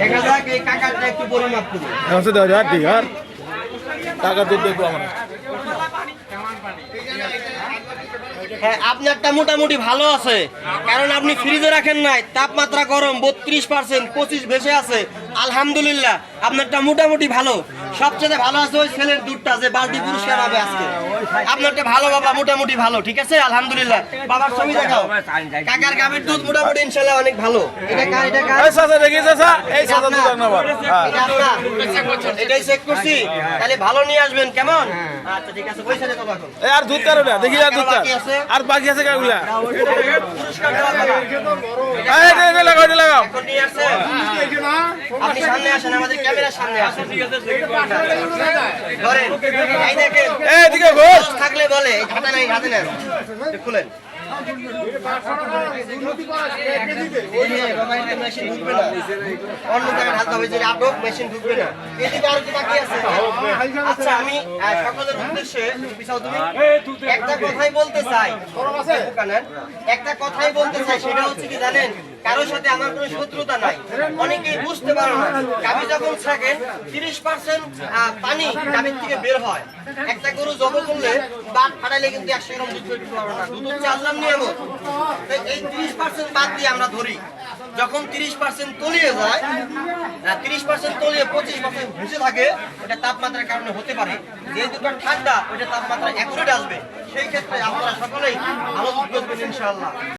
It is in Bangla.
দেখা যাক এই কাকারটা একটু পরিমাপ করি। টাকা দিয়ে দেখবো আমরা। হ্যাঁ, আপনারটা মোটামুটি ভালো আছে, কারণ আপনি ফ্রিজে রাখেন নাই, তাপমাত্রা গরম 32%, 25 ভেসে আছে। আলহামদুলিল্লাহ আপনারটা মোটামুটি ভালো। সবচেয়ে ভালো আছে ওই ছেলের দুধটা, যে বালতি পুরস্কার হবে আজকে। আপনারটা ভালো বাবা, মোটামুটি ভালো, ঠিক আছে আলহামদুলিল্লাহ। বাবার ছবি দেখাও। কাকার গাভীর দুধ মোটামুটি ইনশাআল্লাহ অনেক ভালো। এটা কার? এটা কার? এই চাচা দেখি চাচা, এই চাচা দুধ আনবার। এটা আপনার? এটাই চেক করছি, তাহলে ভালো নিয়ে আসবেন কেমন? আচ্ছা ঠিক আছে, পয়সা দিয়ে দেবো এখন। এই আর দুধ কারো না, দেখি আর দুধ কার। আর বাকি আছে কাগুলা। পুরস্কার দেওয়া হবে। এই দে লাগাও, দে লাগাও। এখন নিয়ে আসছেন? আপনি সামনে আসেন, আমাদের ক্যামেরার সামনে আসেন। ধরেন, এই দেখেন, এই দিকে ঘোষ। থাকলে বলে, এই হাতে নাই, হাতে নেন, একটু খুলেন। মেশিন ঢুকবে না, অন্য জায়গায় ঢালতে হবে, যে আটক মেশিন ঢুকবে না। এদিকে আর কি বাকি আছে? আচ্ছা, আমি সকলের উদ্দেশ্যে একটা কথাই বলতে চাই, একটা কথাই বলতে চাই, সেটা হচ্ছে কি জানেন, কারোর সাথে আমার কোনো শত্রুতা নাই। অনেকেই বুঝতে পারো না, গাভী যখন থাকেন 30% পানি গাভীর থেকে বের হয়। একটা গরু জব করলে বাদ ফাটাইলে কিন্তু 100 গ্রাম দুধ তৈরি করতে পারবে না। দুধ হচ্ছে আল্লাহর নিয়ামত। তাই এই 30% বাদ দিয়ে আমরা ধরি, যখন 30% তলিয়ে যায়, 30% তলিয়ে 25% ভেসে থাকে, এটা তাপমাত্রার কারণে হতে পারে। যে দুটো ঠান্ডা, ওইটা তাপমাত্রা অ্যাকুরেট আসবে। সেই ক্ষেত্রে আপনারা সকলেই ভালো দুধ করবেন ইনশাআল্লাহ।